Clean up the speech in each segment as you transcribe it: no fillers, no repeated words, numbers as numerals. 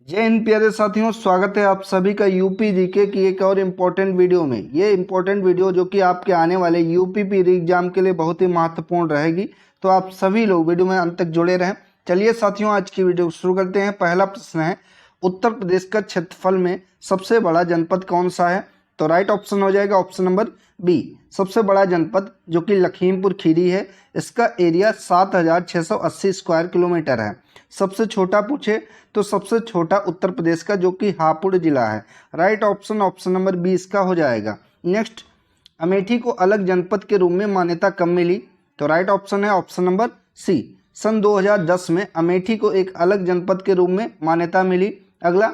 जय हिंद प्यारे साथियों, स्वागत है आप सभी का यूपी जीके की एक और इम्पोर्टेंट वीडियो में। ये इम्पोर्टेंट वीडियो जो कि आपके आने वाले यूपी पीरी एग्जाम के लिए बहुत ही महत्वपूर्ण रहेगी, तो आप सभी लोग वीडियो में अंत तक जुड़े रहें। चलिए साथियों, आज की वीडियो शुरू करते हैं। पहला प्रश्न है, उत्तर प्रदेश का क्षेत्रफल में सबसे बड़ा जनपद कौन सा है? तो राइट ऑप्शन हो जाएगा ऑप्शन नंबर बी, सबसे बड़ा जनपद जो कि लखीमपुर खीरी है। इसका एरिया 7,680 स्क्वायर किलोमीटर है। सबसे छोटा पूछे तो सबसे छोटा उत्तर प्रदेश का जो कि हापुड़ जिला है। Right option option number B इसका हो जाएगा। नेक्स्ट, अमेठी को अलग जनपद के रूप में मान्यता कब मिली? तो राइट ऑप्शन है ऑप्शन नंबर सी, सन 2010 में अमेठी को एक अलग जनपद के रूप में मान्यता मिली। अगला,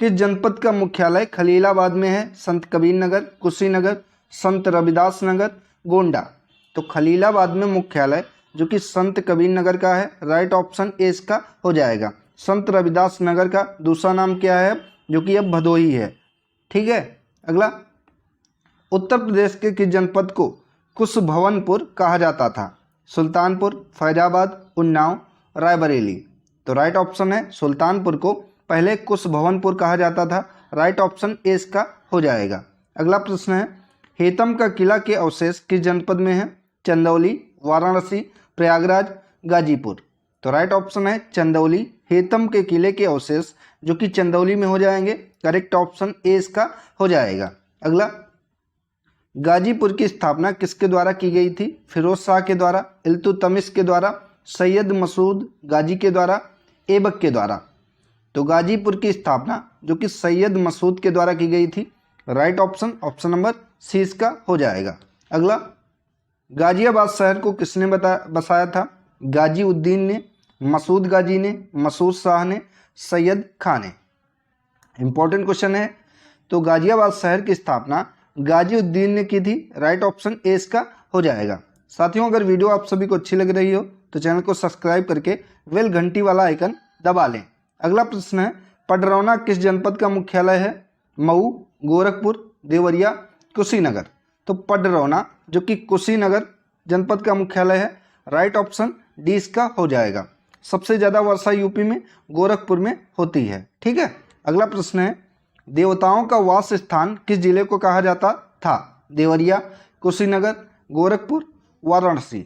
किस जनपद का मुख्यालय खलीलाबाद में है? संत कबीर नगर, कुशीनगर, संत रविदास नगर, गोंडा। तो खलीलाबाद में मुख्यालय जो कि संत कबीर नगर का है। राइट ऑप्शन ए इसका हो जाएगा। संत रविदास नगर का दूसरा नाम क्या है? जो कि अब भदोही है। ठीक है। अगला, उत्तर प्रदेश के किस जनपद को कुशभवनपुर कहा जाता था? सुल्तानपुर, फैजाबाद, उन्नाव, रायबरेली। तो राइट ऑप्शन है सुल्तानपुर को पहले कुशभवनपुर कहा जाता था। राइट ऑप्शन ए इसका हो जाएगा। अगला प्रश्न है, हेतम का किला के अवशेष किस जनपद में है? चंदौली, वाराणसी, प्रयागराज, गाजीपुर। तो राइट ऑप्शन है चंदौली। हेतम के किले के अवशेष जो कि चंदौली में हो जाएंगे। करेक्ट ऑप्शन ए इसका हो जाएगा। अगला, गाजीपुर की स्थापना किसके द्वारा की गई थी? फिरोज शाह के द्वारा, इल्तुतमिश के द्वारा, सैयद मसूद गाजी के द्वारा, ऐबक के द्वारा। तो गाजीपुर की स्थापना जो कि सैयद मसूद के द्वारा की गई थी। Right option option number C इसका हो जाएगा। अगला, गाजियाबाद शहर को किसने बसाया था? गाजी उद्दीन ने, मसूद गाजी ने, मसूद शाह ने, सैयद खान ने। इंपॉर्टेंट क्वेश्चन है। तो गाजियाबाद शहर की स्थापना गाजी उद्दीन ने की थी। राइट ऑप्शन ए इसका हो जाएगा। साथियों, अगर वीडियो आप सभी को अच्छी लग रही हो तो चैनल को सब्सक्राइब करके बेल घंटी वाला आइकन दबा लें। अगला प्रश्न है, पडरौना किस जनपद का मुख्यालय है? मऊ, गोरखपुर, देवरिया, कुशीनगर। तो पडरौना जो कि कुशीनगर जनपद का मुख्यालय है। राइट ऑप्शन डी इसका हो जाएगा। सबसे ज़्यादा वर्षा यूपी में गोरखपुर में होती है। ठीक है। अगला प्रश्न है, देवताओं का वास स्थान किस जिले को कहा जाता था? देवरिया, कुशीनगर, गोरखपुर, वाराणसी।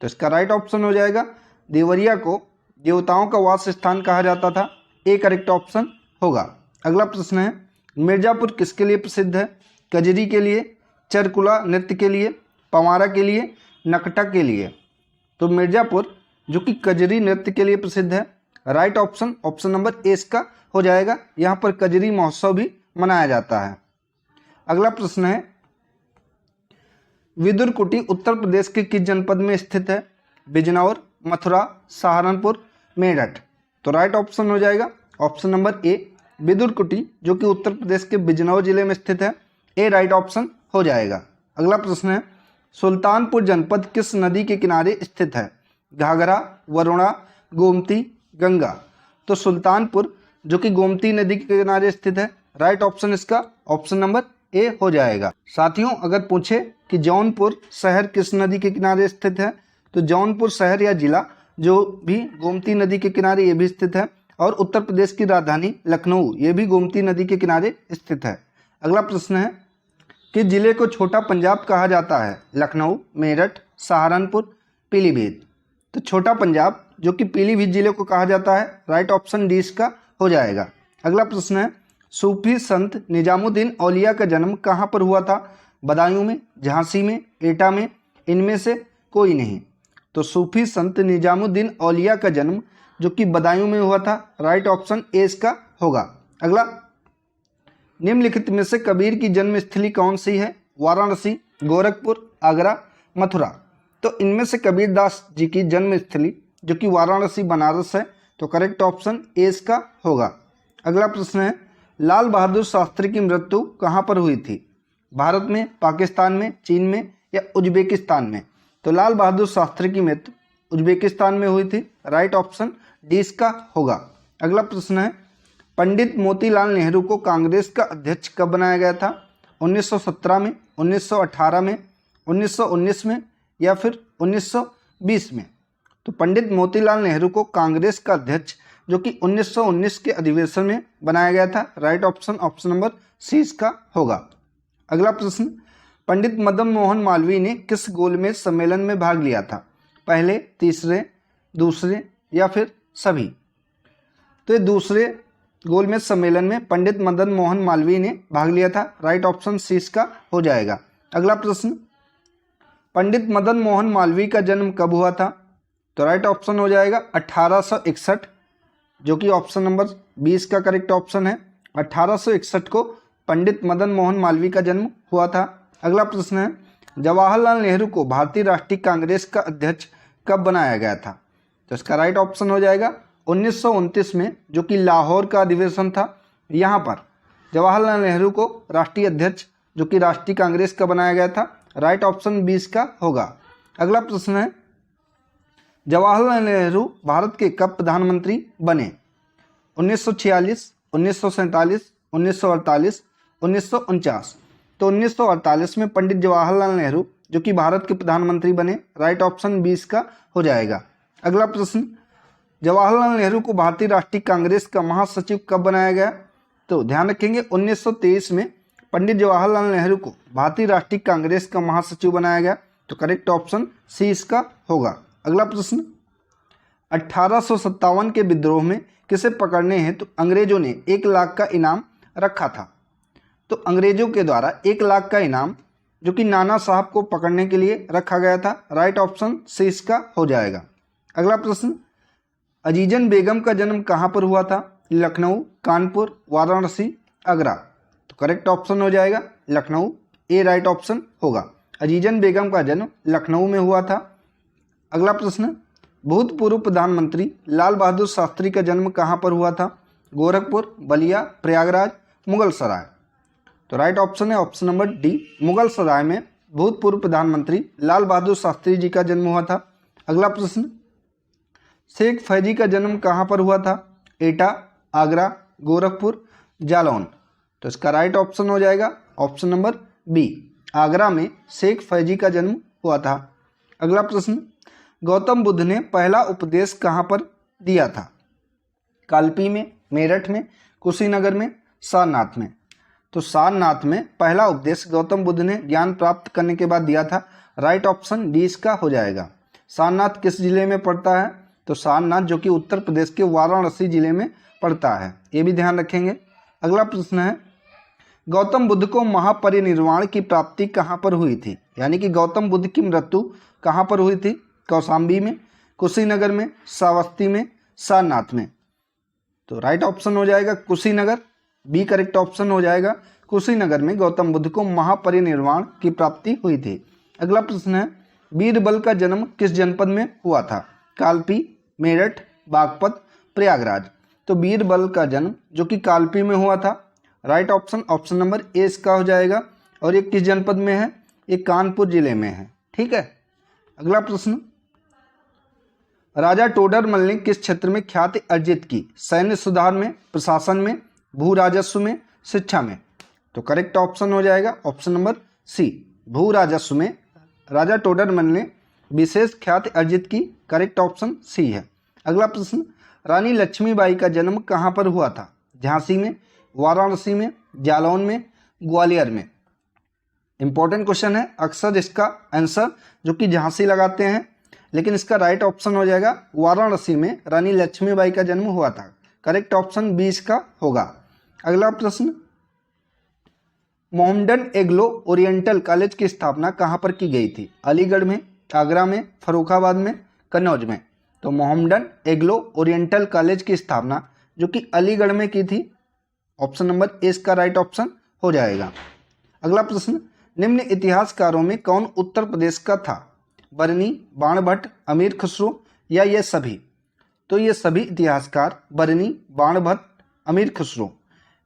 तो इसका राइट ऑप्शन हो जाएगा देवरिया को देवताओं का वास स्थान कहा जाता था। ए करेक्ट ऑप्शन होगा। अगला प्रश्न है, मिर्जापुर किसके लिए प्रसिद्ध है? कजरी के लिए, चरकुला नृत्य के लिए, पवारा के लिए, नकटा के लिए। तो मिर्जापुर जो कि कजरी नृत्य के लिए प्रसिद्ध है। Right option option number A इसका हो जाएगा। यहाँ पर कजरी महोत्सव भी मनाया जाता है। अगला प्रश्न है, विदुर कुटी उत्तर प्रदेश के किस जनपद में स्थित है? बिजनौर, मथुरा, सहारनपुर, मेरठ। तो राइट ऑप्शन हो जाएगा ऑप्शन नंबर ए, विदुर कुटी जो कि उत्तर प्रदेश के बिजनौर जिले में स्थित है। ए राइट ऑप्शन हो जाएगा। अगला प्रश्न है, सुल्तानपुर जनपद किस नदी के किनारे स्थित है? घाघरा, वरुणा, गोमती, गंगा। तो सुल्तानपुर जो कि गोमती नदी के किनारे स्थित है। राइट ऑप्शन इसका ऑप्शन नंबर ए हो जाएगा। साथियों, अगर पूछे कि जौनपुर शहर किस नदी के किनारे स्थित है, तो जौनपुर शहर या जिला जो भी गोमती नदी के किनारे ये भी स्थित है। और उत्तर प्रदेश की राजधानी लखनऊ ये भी गोमती नदी के किनारे स्थित है। अगला प्रश्न है, किस जिले को छोटा पंजाब कहा जाता है? लखनऊ, मेरठ, सहारनपुर, पीलीभीत। तो छोटा पंजाब जो कि पीलीभीत जिले को कहा जाता है। राइट ऑप्शन डी इसका हो जाएगा। अगला प्रश्न है, सूफी संत निजामुद्दीन औलिया का जन्म कहाँ पर हुआ था? बदायूं में, झांसी में, एटा में, इनमें से कोई नहीं। तो सूफी संत निजामुद्दीन औलिया का जन्म जो कि बदायूं में हुआ था। राइट ऑप्शन ए इसका होगा। अगला, निम्नलिखित में से कबीर की जन्मस्थली कौन सी है? वाराणसी, गोरखपुर, आगरा, मथुरा। तो इनमें से कबीरदास जी की जन्मस्थली जो कि वाराणसी बनारस है। तो करेक्ट ऑप्शन ए इसका होगा। अगला प्रश्न है, लाल बहादुर शास्त्री की मृत्यु कहाँ पर हुई थी? भारत में, पाकिस्तान में, चीन में या उज्बेकिस्तान में? तो लाल बहादुर शास्त्री की मृत्यु उज्बेकिस्तान में हुई थी। राइट ऑप्शन डी इसका होगा। अगला प्रश्न है, पंडित मोतीलाल नेहरू को कांग्रेस का अध्यक्ष कब बनाया गया था? 1917 में, 1918 में, 1919 में या फिर 1920 में? तो पंडित मोतीलाल नेहरू को कांग्रेस का अध्यक्ष जो कि 1919 के अधिवेशन में बनाया गया था। Right option option number C इसका होगा। अगला प्रश्न, पंडित मदन मोहन मालवीय ने किस गोलमेज सम्मेलन में भाग लिया था? पहले, तीसरे, दूसरे या फिर सभी? तो ये दूसरे गोलमेज सम्मेलन में पंडित मदन मोहन मालवीय ने भाग लिया था। राइट ऑप्शन सी इसका हो जाएगा। अगला प्रश्न, पंडित मदन मोहन मालवीय का जन्म कब हुआ था? तो राइट ऑप्शन हो जाएगा 1861, जो कि ऑप्शन नंबर 20 का करेक्ट ऑप्शन है। 1861 को पंडित मदन मोहन मालवीय का जन्म हुआ था। अगला प्रश्न है, जवाहरलाल नेहरू को भारतीय राष्ट्रीय कांग्रेस का अध्यक्ष कब बनाया गया था? तो इसका राइट ऑप्शन हो जाएगा 1929 में, जो कि लाहौर का अधिवेशन था। यहाँ पर जवाहरलाल नेहरू को राष्ट्रीय अध्यक्ष जो कि राष्ट्रीय कांग्रेस का बनाया गया था। राइट ऑप्शन 20 का होगा। अगला प्रश्न है, जवाहरलाल नेहरू भारत के कब प्रधानमंत्री बने? 1946, 1947, 1948, 1949। तो 1948 में पंडित जवाहरलाल नेहरू जो कि भारत के प्रधानमंत्री बने। राइट ऑप्शन 20 का हो जाएगा। अगला प्रश्न, जवाहरलाल नेहरू को भारतीय राष्ट्रीय कांग्रेस का महासचिव कब बनाया गया? तो ध्यान रखेंगे 1923 में पंडित जवाहरलाल नेहरू को भारतीय राष्ट्रीय कांग्रेस का महासचिव बनाया गया। तो करेक्ट ऑप्शन सी इसका होगा। अगला प्रश्न, 1857 के विद्रोह में किसे पकड़ने हेतु अंग्रेजों ने 1 लाख का इनाम रखा था? तो अंग्रेजों के द्वारा 1 लाख का इनाम जो कि नाना साहब को पकड़ने के लिए रखा गया था। राइट ऑप्शन सी इसका हो जाएगा। अगला प्रश्न, अजीजन बेगम का जन्म कहाँ पर हुआ था? लखनऊ, कानपुर, वाराणसी, आगरा? तो करेक्ट ऑप्शन हो जाएगा लखनऊ, ए राइट ऑप्शन होगा। अजीजन बेगम का जन्म लखनऊ में हुआ था। अगला प्रश्न, भूतपूर्व प्रधानमंत्री लाल बहादुर शास्त्री का जन्म कहाँ पर हुआ था? गोरखपुर, बलिया, प्रयागराज, मुगल सराय? तो राइट ऑप्शन है ऑप्शन नंबर डी, मुगल सराय में भूतपूर्व प्रधानमंत्री लाल बहादुर शास्त्री जी का जन्म हुआ था। अगला प्रश्न, शेख फैजी का जन्म कहाँ पर हुआ था? एटा, आगरा, गोरखपुर, जालौन? तो इसका राइट ऑप्शन हो जाएगा ऑप्शन नंबर बी, आगरा में शेख फैजी का जन्म हुआ था। अगला प्रश्न, गौतम बुद्ध ने पहला उपदेश कहाँ पर दिया था? कालपी में, मेरठ में, कुशीनगर में, सारनाथ में? तो सारनाथ में पहला उपदेश गौतम बुद्ध ने ज्ञान प्राप्त करने के बाद दिया था। राइट ऑप्शन डी इसका हो जाएगा। सारनाथ किस जिले में पड़ता है? तो सारनाथ जो कि उत्तर प्रदेश के वाराणसी जिले में पड़ता है, ये भी ध्यान रखेंगे। अगला प्रश्न है, गौतम बुद्ध को महापरिनिर्वाण की प्राप्ति कहाँ पर हुई थी? यानी कि गौतम बुद्ध की मृत्यु कहाँ पर हुई थी? कौशाम्बी में, कुशीनगर में, श्रावस्ती में, सारनाथ में? तो राइट ऑप्शन हो जाएगा कुशीनगर, बी करेक्ट ऑप्शन हो जाएगा। कुशीनगर में गौतम बुद्ध को महापरिनिर्वाण की प्राप्ति हुई थी। अगला प्रश्न है, बीरबल का जन्म किस जनपद में हुआ था? कालपी, मेरठ, बागपत, प्रयागराज? तो बीरबल का जन्म जो कि कालपी में हुआ था। Right option option number A इसका हो जाएगा। और ये किस जनपद में है? ये कानपुर जिले में है। ठीक है। अगला प्रश्न, राजा टोडरमल ने किस क्षेत्र में ख्याति अर्जित की? सैन्य सुधार में, प्रशासन में, भू राजस्व में, शिक्षा में? तो करेक्ट ऑप्शन हो जाएगा ऑप्शन नंबर सी, भू राजस्व में राजा टोडरमल ने विशेष ख्याति अर्जित की। करेक्ट ऑप्शन सी है। अगला प्रश्न, रानी लक्ष्मीबाई का जन्म कहाँ पर हुआ था? झांसी में, वाराणसी में, जालौन में, ग्वालियर में? इंपॉर्टेंट क्वेश्चन है, अक्सर इसका आंसर जो कि झांसी लगाते हैं, लेकिन इसका राइट ऑप्शन हो जाएगा वाराणसी में रानी लक्ष्मीबाई का जन्म हुआ था। करेक्ट ऑप्शन 20 का होगा। अगला प्रश्न, मोहम्मडन एग्लो ओरिएंटल कॉलेज की स्थापना कहाँ पर की गई थी? अलीगढ़ में, आगरा में, फर्रुखाबाद में, कन्नौज में? तो मोहम्मडन एग्लो ओरिएंटल कॉलेज की स्थापना जो कि अलीगढ़ में की थी। ऑप्शन नंबर ए इसका राइट ऑप्शन हो जाएगा। अगला प्रश्न, निम्न इतिहासकारों में कौन उत्तर प्रदेश का था? बरनी, बाणभट्ट, अमीर खुसरो या ये सभी? तो ये सभी इतिहासकार बरनी, बाणभट्ट, अमीर खुसरो,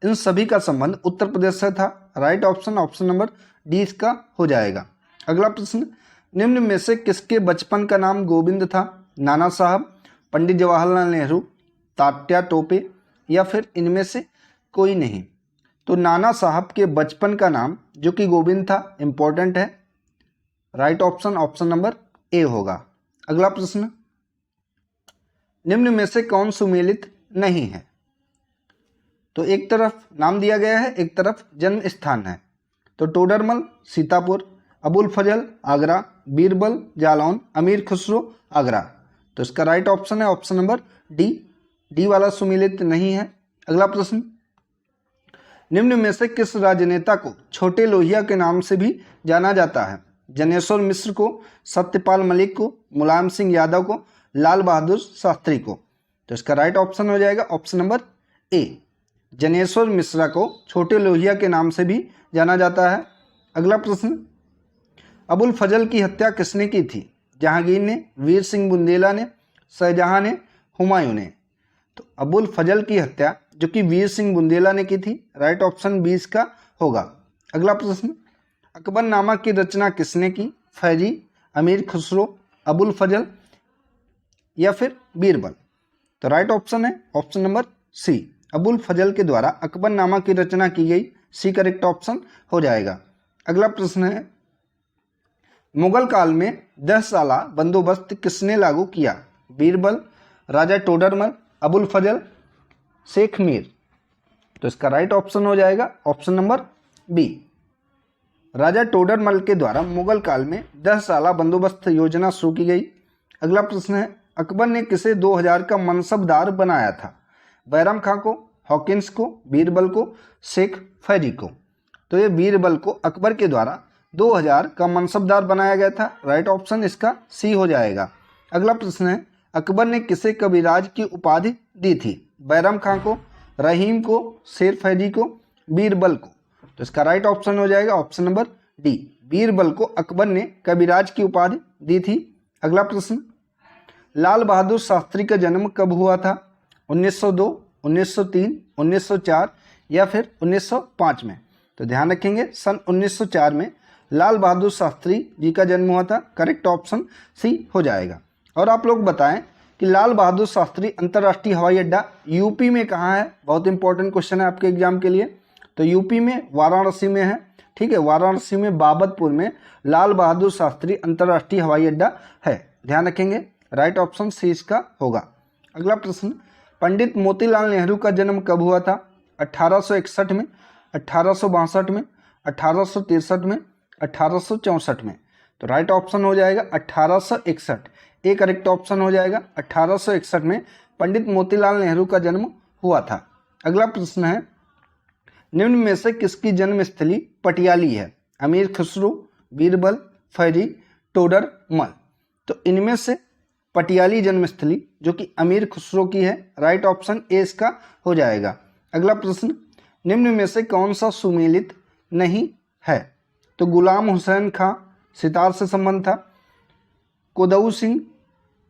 इन सभी का संबंध उत्तर प्रदेश से था। Right option option number D इसका हो जाएगा। अगला प्रश्न, निम्न में से किसके बचपन का नाम गोविंद था? नाना साहब, पंडित जवाहरलाल नेहरू, तात्या टोपे या फिर इनमें से कोई नहीं? तो नाना साहब के बचपन का नाम जो कि गोविंद था, इंपॉर्टेंट है। Right option option number A होगा। अगला प्रश्न, निम्न में से कौन सुमेलित नहीं है। तो एक तरफ नाम दिया गया है, एक तरफ जन्म स्थान है। तो टोडरमल सीतापुर, अबुल फजल आगरा, बीरबल जालौन, अमीर खुसरो आगरा। तो इसका राइट ऑप्शन है ऑप्शन नंबर डी वाला सुमेलित नहीं है। अगला प्रश्न, निम्न में से किस राजनेता को छोटे लोहिया के नाम से भी जाना जाता है? जनेश्वर मिश्र को, सत्यपाल मलिक को, मुलायम सिंह यादव को, लाल बहादुर शास्त्री को। तो इसका राइट ऑप्शन हो जाएगा option number A, Janeshwar Mishra को छोटे लोहिया के नाम से भी जाना जाता है। अगला प्रश्न, अबुल फजल की हत्या किसने की थी? जहांगीर ने, वीर सिंह बुंदेला ने, शाहजहां ने, हुमायूं ने। तो अबुल फजल की हत्या जो कि वीर सिंह बुंदेला ने की थी, राइट ऑप्शन 20 का होगा। अगला प्रश्न, अकबरनामा की रचना किसने की? फैजी, अमीर खुसरो, अबुल फजल या फिर बीरबल। तो राइट ऑप्शन है ऑप्शन नंबर सी, अबुल फजल के द्वारा अकबरनामा की रचना की गई, सी करेक्ट ऑप्शन हो जाएगा। अगला प्रश्न है, मुगल काल में 10 साला बंदोबस्त किसने लागू किया? बीरबल, राजा टोडरमल, अबुल फजल, शेख मीर। तो इसका राइट ऑप्शन हो जाएगा ऑप्शन नंबर बी, राजा टोडरमल के द्वारा मुगल काल में 10 साला बंदोबस्त योजना शुरू की गई। अगला प्रश्न है, अकबर ने किसे 2000 का मनसबदार बनाया था? बैरम खां को, हॉकिंस को, बीरबल को, शेख फैजी को। तो ये बीरबल को अकबर के द्वारा 2000 का मनसबदार बनाया गया था, राइट ऑप्शन इसका सी हो जाएगा। अगला प्रश्न है, अकबर ने किसे कविराज की उपाधि दी थी? बैरम खां को, रहीम को, शेर फैजी को, बीरबल को। तो इसका राइट ऑप्शन हो जाएगा ऑप्शन नंबर डी, बीरबल को अकबर ने कविराज की उपाधि दी थी। अगला प्रश्न, लाल बहादुर शास्त्री का जन्म कब हुआ था? 1902, 1903, 1904 या फिर 1905 में। तो ध्यान रखेंगे सन 1904 में लाल बहादुर शास्त्री जी का जन्म हुआ था, करेक्ट ऑप्शन सी हो जाएगा। और आप लोग बताएं कि लाल बहादुर शास्त्री अंतर्राष्ट्रीय हवाई अड्डा यूपी में कहाँ है? बहुत इंपॉर्टेंट क्वेश्चन है आपके एग्जाम के लिए। तो यूपी में वाराणसी में है, ठीक है, वाराणसी में बाबतपुर में लाल बहादुर शास्त्री अंतर्राष्ट्रीय हवाई अड्डा है, ध्यान रखेंगे, राइट ऑप्शन सी इसका होगा। अगला प्रश्न, पंडित मोतीलाल नेहरू का जन्म कब हुआ था? 1861 में, 1862 में, 1863 में, 1864 में। तो राइट ऑप्शन हो जाएगा 1861, एक करेक्ट ऑप्शन हो जाएगा। 1861 में पंडित मोतीलाल नेहरू का जन्म हुआ था। अगला प्रश्न है, निम्न में से किसकी जन्मस्थली पटियाली है? अमीर खुसरो, बीरबल, फैजी, टोडरमल। तो इनमें से पटियाली जन्मस्थली जो कि अमीर खुसरो की है, राइट ऑप्शन ए इसका हो जाएगा। अगला प्रश्न, निम्न में से कौन सा सुमेलित नहीं है? तो गुलाम हुसैन खां सितार से संबंध था, कुदऊ सिंह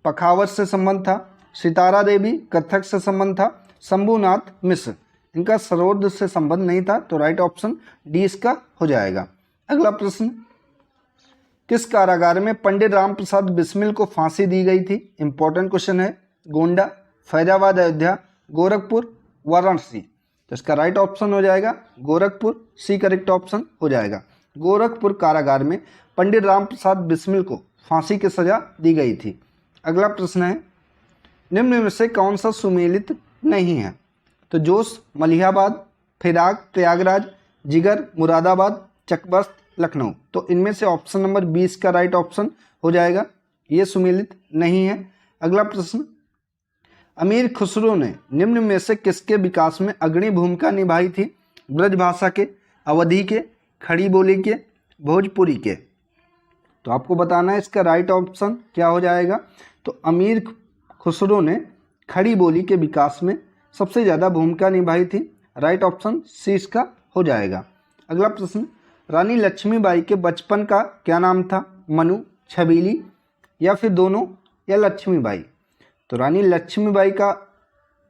पखावत से संबंध था, सितारा देवी कथक से संबंध था, शंभुनाथ मिश्र इनका सरोद से संबंध नहीं था। तो राइट ऑप्शन डी इसका हो जाएगा। अगला प्रश्न, किस कारागार में पंडित राम प्रसाद बिस्मिल को फांसी दी गई थी? इंपॉर्टेंट क्वेश्चन है। गोंडा, फैजाबाद, अयोध्या, गोरखपुर, वाराणसी। तो इसका राइट ऑप्शन हो जाएगा गोरखपुर, सी करेक्ट ऑप्शन हो जाएगा। गोरखपुर कारागार में पंडित राम प्रसाद बिस्मिल को फांसी की सजा दी गई थी। अगला प्रश्न है, निम्न में से कौन सा सुमेलित नहीं है? तो जोश मलिहाबाद, फिराक प्रयागराज, जिगर मुरादाबाद, चकबस्त लखनऊ। तो इनमें से ऑप्शन नंबर 20 का राइट ऑप्शन हो जाएगा, ये सुमेलित नहीं है। अगला प्रश्न, अमीर खुसरो ने निम्न में से किसके विकास में अग्रणी भूमिका निभाई थी? ब्रजभाषा के, अवधी के, खड़ी बोली के, भोजपुरी के। तो आपको बताना है इसका राइट ऑप्शन क्या हो जाएगा। तो अमीर खुसरो ने खड़ी बोली के विकास में सबसे ज़्यादा भूमिका निभाई थी, राइट ऑप्शन सी इसका हो जाएगा। अगला प्रश्न, रानी लक्ष्मीबाई के बचपन का क्या नाम था? मनु, छबीली या फिर दोनों या लक्ष्मीबाई। तो रानी लक्ष्मीबाई का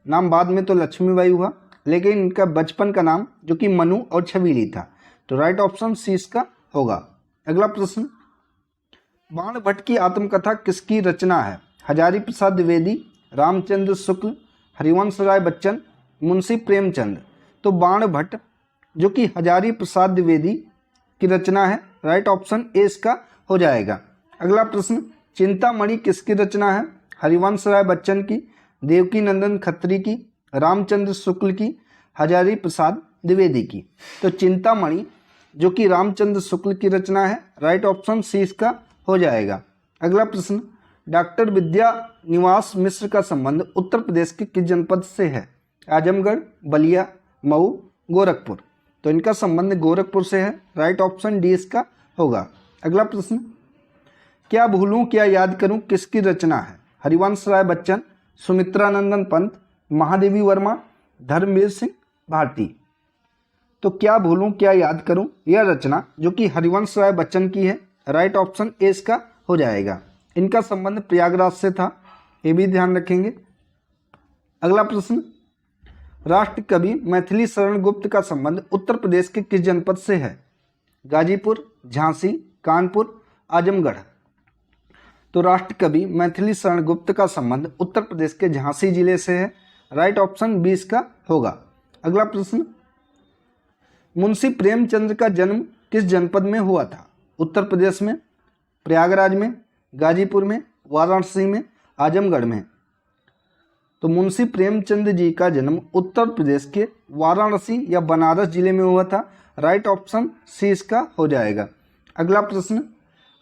नाम बाद में तो लक्ष्मीबाई हुआ, लेकिन इनका बचपन का नाम जो कि मनु और छबीली था। तो राइट ऑप्शन सी इसका होगा। अगला प्रश्न, बाण भट्ट की आत्मकथा किसकी रचना है? हजारी प्रसाद द्विवेदी, रामचंद्र शुक्ल, हरिवंश राय बच्चन, मुंशी प्रेमचंद। तो बाण भट्ट जो कि हजारी प्रसाद द्विवेदी की रचना है, राइट ऑप्शन ए इसका हो जाएगा। अगला प्रश्न, चिंतामणि किसकी रचना है? हरिवंश राय बच्चन की, देवकी नंदन खत्री की, रामचंद्र शुक्ल की, हजारी प्रसाद द्विवेदी की। तो चिंतामणि जो कि रामचंद्र शुक्ल की रचना है, राइट ऑप्शन सी इसका हो जाएगा। अगला प्रश्न, डॉक्टर विद्या निवास मिश्र का संबंध उत्तर प्रदेश के किस जनपद से है? आजमगढ़, बलिया, मऊ, गोरखपुर। तो इनका संबंध गोरखपुर से है, राइट ऑप्शन डी इसका होगा। अगला प्रश्न, क्या भूलूं क्या याद करूं किसकी रचना है? हरिवंश राय बच्चन, सुमित्रा नंदन पंत, महादेवी वर्मा, धर्मवीर सिंह भारती। तो क्या भूलूं क्या याद करूं यह रचना जो कि हरिवंश राय बच्चन की है, राइट ऑप्शन ए इसका हो जाएगा। इनका संबंध प्रयागराज से था, ये भी ध्यान रखेंगे। अगला प्रश्न, राष्ट्र कवि मैथिली शरण गुप्त का संबंध उत्तर प्रदेश के किस जनपद से है? गाजीपुर, झांसी, कानपुर, आजमगढ़। तो राष्ट्र कवि मैथिली शरण गुप्त का संबंध उत्तर प्रदेश के झांसी जिले से है, राइट ऑप्शन बी इसका होगा। अगला प्रश्न, मुंशी प्रेमचंद का जन्म किस जनपद में हुआ था? उत्तर प्रदेश में, प्रयागराज में, गाजीपुर में, वाराणसी में, आजमगढ़ में। तो मुंशी प्रेमचंद जी का जन्म उत्तर प्रदेश के वाराणसी या बनारस जिले में हुआ था, राइट ऑप्शन सी इसका हो जाएगा। अगला प्रश्न,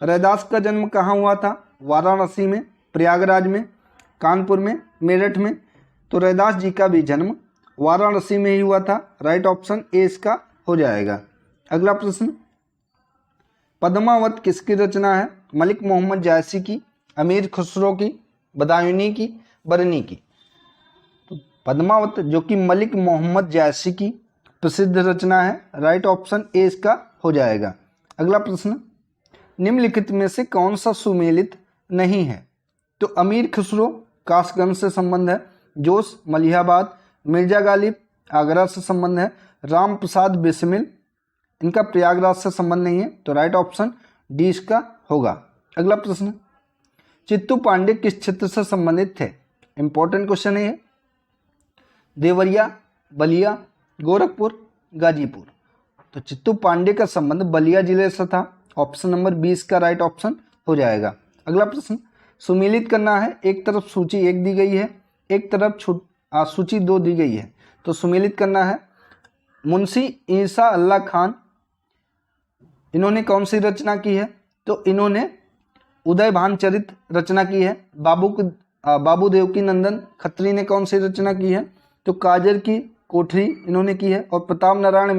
रैदास का जन्म कहाँ हुआ था? वाराणसी में, प्रयागराज में, कानपुर में, मेरठ में। तो रैदास जी का भी जन्म वाराणसी में ही हुआ था, राइट ऑप्शन ए इसका हो जाएगा। अगला प्रश्न, पद्मावत किसकी रचना है? मलिक मोहम्मद जायसी की, अमीर खुसरो की, बदायूनी की, बरनी की। तो पद्मावत जो कि मलिक मोहम्मद जायसी की प्रसिद्ध रचना है, राइट ऑप्शन ए इसका हो जाएगा। अगला प्रश्न, निम्नलिखित में से कौन सा सुमेलित नहीं है? तो अमीर खुसरो कासगंज से संबंध है, जोश मलिहाबाद, मिर्जा गालिब आगरा से संबंध है, राम प्रसाद बिस्मिल इनका प्रयागराज से संबंध नहीं है, तो राइट ऑप्शन डी इसका होगा। अगला प्रश्न, चित्तू पांडे किस क्षेत्र से संबंधित थे? इंपॉर्टेंट क्वेश्चन है ये। देवरिया, बलिया, गोरखपुर, गाजीपुर। तो चित्तू पांडे का संबंध बलिया जिले से था, ऑप्शन नंबर 20 का राइट ऑप्शन हो जाएगा। अगला प्रश्न, सुमेलित करना है, एक तरफ सूची 1 दी गई है, एक तरफ सूची 2 दी गई है। तो सुमेलित करना है, मुंशी ईसा अल्लाह खान इन्होंने कौन सी रचना की है? तो इन्होंने उदय भानचरित रचना की है। बाबू देवकी नंदन खत्री ने कौन सी रचना की है? तो काजर की कोठरी इन्होंने की है। और प्रताप नारायण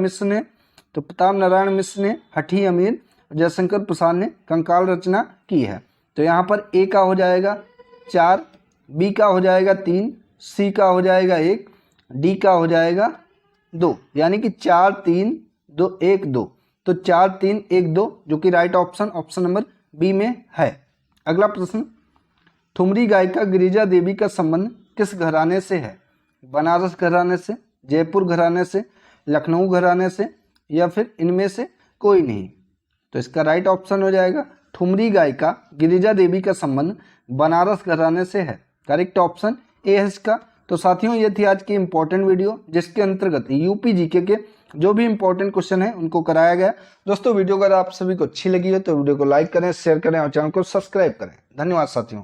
मिश्र ने हठी अमीर, जयशंकर प्रसाद ने कंकाल रचना की है। तो यहाँ पर ए का हो जाएगा 4, बी का हो जाएगा 3, सी का हो जाएगा 1, डी का हो जाएगा 2, यानी कि 4 3 2 1 2। तो 4 3 1 2 जो कि राइट ऑप्शन नंबर बी में है। अगला प्रश्न, ठुमरी गायिका गिरिजा देवी का संबंध किस घराने से है? बनारस घराने से, जयपुर घराने से, लखनऊ घराने से, या फिर इनमें से कोई नहीं। तो इसका राइट ऑप्शन हो जाएगा, ठुमरी गायिका गिरिजा देवी का संबंध बनारस घराने से है, करेक्ट ऑप्शन ए है इसका। तो साथियों, ये थी आज की इंपॉर्टेंट वीडियो जिसके अंतर्गत यूपी जीके के जो भी इंपॉर्टेंट क्वेश्चन है उनको कराया गया। दोस्तों, वीडियो अगर आप सभी को अच्छी लगी है तो वीडियो को लाइक करें, शेयर करें और चैनल को सब्सक्राइब करें। धन्यवाद साथियों।